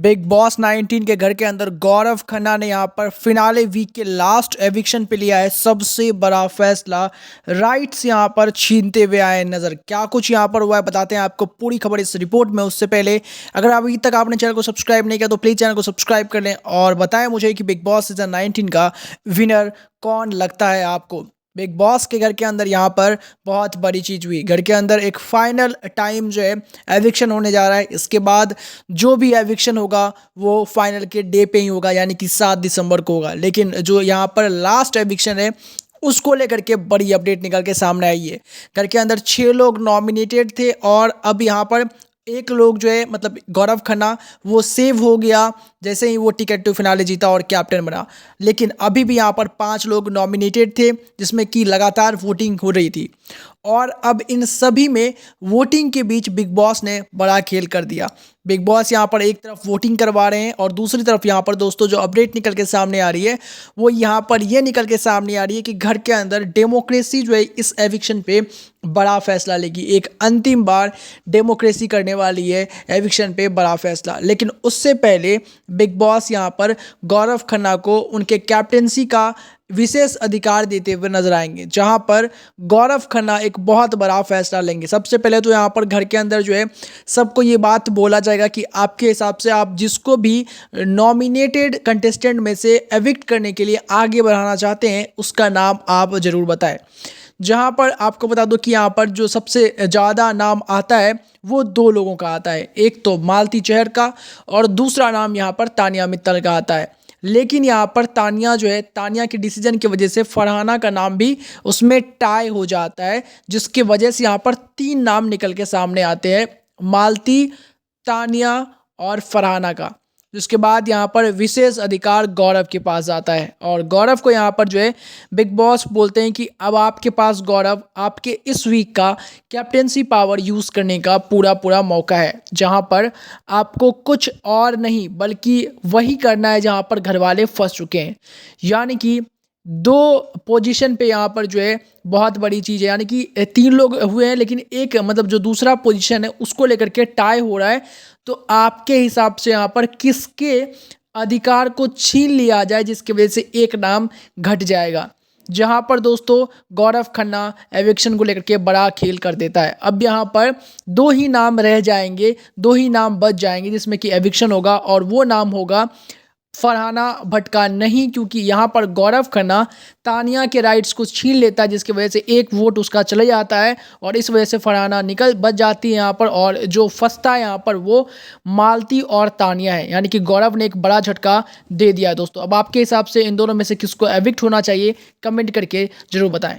Big boss 19 के घर के अंदर गौरव खन्ना ने यहाँ पर फिनाले वीक के लास्ट एविक्शन पे लिया है सबसे बड़ा फैसला। राइट्स यहाँ पर छीनते हुए आए नजर। क्या कुछ यहाँ पर हुआ है बताते हैं आपको पूरी खबर इस रिपोर्ट में। उससे पहले अगर अभी तक आपने चैनल को सब्सक्राइब नहीं किया तो प्लीज चैनल को सब्सक्राइब कर लें और बताएं मुझे कि बिग बॉस सीजन 19 का विनर कौन लगता है आपको। बिग बॉस के घर के अंदर यहाँ पर बहुत बड़ी चीज़ हुई। घर के अंदर एक फाइनल टाइम जो है एविक्शन होने जा रहा है। इसके बाद जो भी एविक्शन होगा वो फाइनल के डे पे ही होगा, यानी कि 7 दिसंबर को होगा। लेकिन जो यहाँ पर लास्ट एविक्शन है उसको लेकर के बड़ी अपडेट निकल के सामने आई है। घर के अंदर 6 लोग नॉमिनेटेड थे और अब यहाँ पर एक लोग जो है मतलब गौरव खन्ना वो सेव हो गया जैसे ही वो टिकट टू फिनाले जीता और कैप्टन बना। लेकिन अभी भी यहाँ पर 5 लोग नॉमिनेटेड थे जिसमें कि लगातार वोटिंग हो रही थी और अब इन सभी में वोटिंग के बीच बिग बॉस ने बड़ा खेल कर दिया। बिग बॉस यहाँ पर एक तरफ वोटिंग करवा रहे हैं और दूसरी तरफ यहाँ पर दोस्तों जो अपडेट निकल के सामने आ रही है वो यहाँ पर ये निकल के सामने आ रही है कि घर के अंदर डेमोक्रेसी जो है इस एविक्शन पे बड़ा फैसला लेगी। एक अंतिम बार डेमोक्रेसी करने वाली है एविक्शन पे बड़ा फैसला। लेकिन उससे पहले बिग बॉस यहाँ पर गौरव खन्ना को उनके कैप्टेंसी का विशेष अधिकार देते हुए नजर आएंगे, जहां पर गौरव खन्ना एक बहुत बड़ा फैसला लेंगे। सबसे पहले तो यहाँ पर घर के अंदर जो है सबको ये बात बोला जाएगा कि आपके हिसाब से आप जिसको भी नॉमिनेटेड कंटेस्टेंट में से एविक्ट करने के लिए आगे बढ़ाना चाहते हैं उसका नाम आप जरूर बताएं। जहां पर आपको बता दो कि यहाँ पर जो सबसे ज़्यादा नाम आता है वो 2 लोगों का आता है, एक तो मालती चहर का और दूसरा नाम यहाँ पर तानिया मित्तल का आता है। लेकिन यहाँ पर तानिया जो है तानिया के डिसीजन की वजह से फरहाना का नाम भी उसमें टाई हो जाता है, जिसकी वजह से यहाँ पर 3 नाम निकल के सामने आते हैं, मालती, तानिया और फरहाना का। जिसके बाद यहाँ पर विशेष अधिकार गौरव के पास आता है और गौरव को यहाँ पर जो है बिग बॉस बोलते हैं कि अब आपके पास गौरव आपके इस वीक का कैप्टेंसी पावर यूज़ करने का पूरा मौका है, जहाँ पर आपको कुछ और नहीं बल्कि वही करना है जहाँ पर घर वाले फंस चुके हैं। यानी कि 2 पोजीशन पे यहाँ पर जो है बहुत बड़ी चीज़ है, यानी कि 3 लोग हुए हैं लेकिन एक मतलब जो दूसरा पोजीशन है उसको लेकर के टाई हो रहा है। तो आपके हिसाब से यहाँ पर किसके अधिकार को छीन लिया जाए जिसकी वजह से एक नाम घट जाएगा। जहाँ पर दोस्तों गौरव खन्ना एविक्शन को लेकर के बड़ा खेल कर देता है। अब यहाँ पर 2 ही नाम रह जाएंगे, 2 ही नाम बच जाएंगे जिसमें कि एविक्शन होगा और वो नाम होगा फरहाना भट्ट नहीं, क्योंकि यहाँ पर गौरव खन्ना तानिया के राइट्स को छीन लेता है जिसकी वजह से एक वोट उसका चले जाता है और इस वजह से फरहाना बच जाती है यहाँ पर और जो फंसता है यहाँ पर वो मालती और तानिया है। यानी कि गौरव ने एक बड़ा झटका दे दिया है दोस्तों। अब आपके हिसाब से इन दोनों में से किसको एविक्ट होना चाहिए कमेंट करके जरूर बताएं।